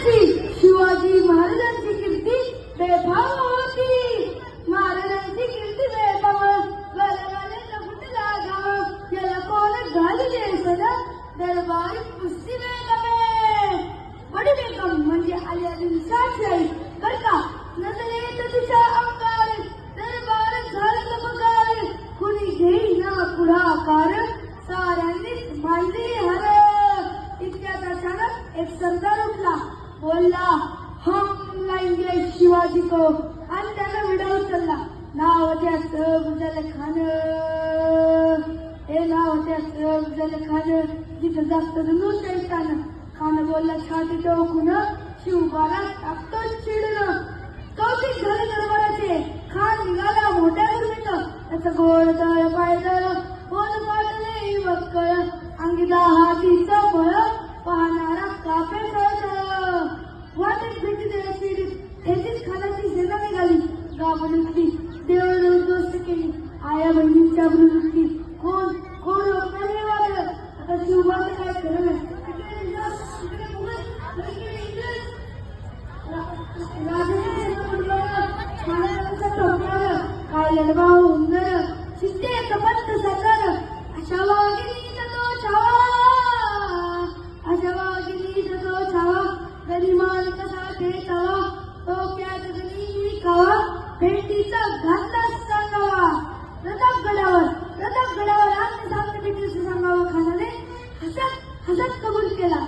शिवाजी महाराजांची कीर्ती बेफाम होती. महाराजांची कीर्ती बेफाम गाले फुटला घाम याला कोण घालले सदा दरबारी कुस्ती बेगमे. बडी बेगम म्हणजे आल्या दिवसाची करता नजरे तुझ्या अंगार दरबार झालं गमगार. कुणी घेईना पुढाकार साऱ्यांनीच मांडली हर. इतक्यात अचानक एक सरदार उठला, बोलला हम लाएंगे शिवाजी को, आणि त्याला विडा उचलला. नाव त्याचं गुजल खान, हे नाव त्याचं गुजल खान. जिथं जास्त जणू शैतान. खान बोलला छाती टोकून, शिवबाला टाकतो चिडून. कौतिक झाले दरबाराचे. खान निघाला मोठ्या गुरमीत. त्याचं गोड तळ पायदळ बोल पाडले वक्कळ. अंगी हातीचं फळ पाहणारा कापे कळत. वाटेत भेटी देण्याची त्याचीच खानाची सेना निघाली. गाव लुटली, देव उद्ध्वस्त केली, आया बहिणींच्या लुटली. कोण कोण नाही वागलं. आता शिवबाचं काय खरं नाही. काय लढवा उंगर शिस्ते कपंत सरकार. अशा वागिनीचा तो छावा, अशा वागिनीचा तो छावा. गरिमान कसा ठेचावा, डोक्यात गणी खावा. भेटीचा घातला सांगावा. प्रतापगडावर आम्ही सांगते भेटीचं सांगावं. खानाने हसत हसत कबूल केला.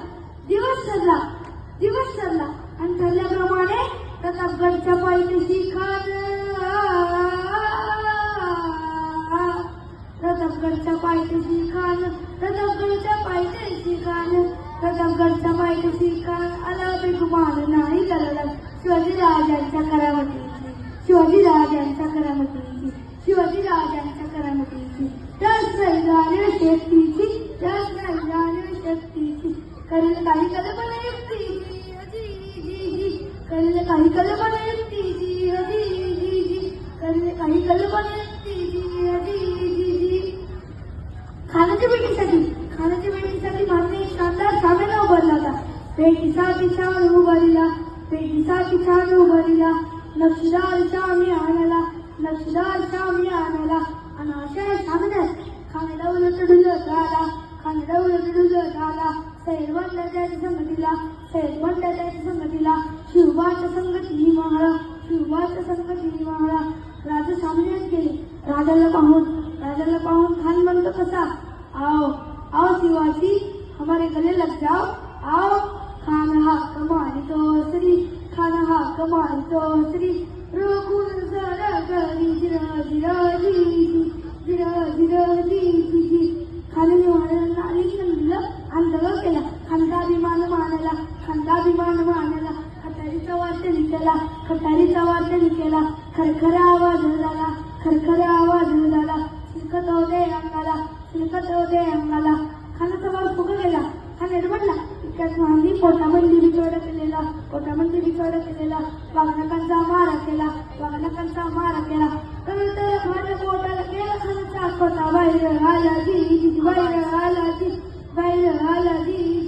दिवस ठरला आणि ठरल्याप्रमाणे प्रतापगडच्या पायथ्याशी खान, प्रतापगडच्या पायथ्याशी खान, प्रतापगडच्या पायथ्याशी खान, प्रतापगडच्या पायथ्याशी खान आला. बेगुमान नाही करला. शिवाजीराजांच्या करामतीची, शिवाजीराजांच्या करामतीची, शिवाजीराजांच्या करामतीची. त्याच राहिल्या शक्तीची, त्याच राहिल्या शक्तीची. करेल काही कल्पना युक्तीची, करेल काही कल्पना युक्तीची, करेल काही कल्पना युक्तीची. खानाच्या भेटीसाठी भारतीय एक शानदार सामना उभारला होता. भेटीसाठी छान उभारला, भेटीसाठी छान उभारला. नक्षीदार शामी आणाला, नक्षीदार शामी आणाला. आणि अशा सामन्यात खानाला उलट डुलत आला, खानाला उलट डुलत आला. सैरवंड त्याच्या संगतीला, सैरवंड त्याच्या संगतीला. शिवबाच्या संगती महाळा, शिवबाच्या संगती महाळा. राजा सामन्यात गेले. राजाला पाहून खान म्हणतो कसा, आओ आओ शिवाजी हमारे गले लग जाओ, आओ. खान हाक मारितो श्री, खान हाक मारितो श्री. रोखून जरा गरी जिरा जिरा जी, जिरा जिरा जी. खानाने महाराजांना आलिंगन दिलं आणि दगा केला. खंडाभिमान मानला, खंडाभिमान मानला. खटारीचा वाद्य केला, खटारीचा वाद्य केला. खरखरा आवाज झाला, खरखरा आवाज झाला. शिलकत होते अंगाला, शिलकत होते अंगाला. खानाचा मार फुग गेला. खान एडमडला. इतक्यात महांनी पोटामध्ये बिछोडा केलेला, पोटामध्ये बिछोडा केलेला. वाघनकांचा मारा केला, वाघनकांचा मारा केला. तर माझ्या पोटाला गेला खानाचा खोटा. बाहेर आला जी, बाहेर आला जी, बाहेर आला जी.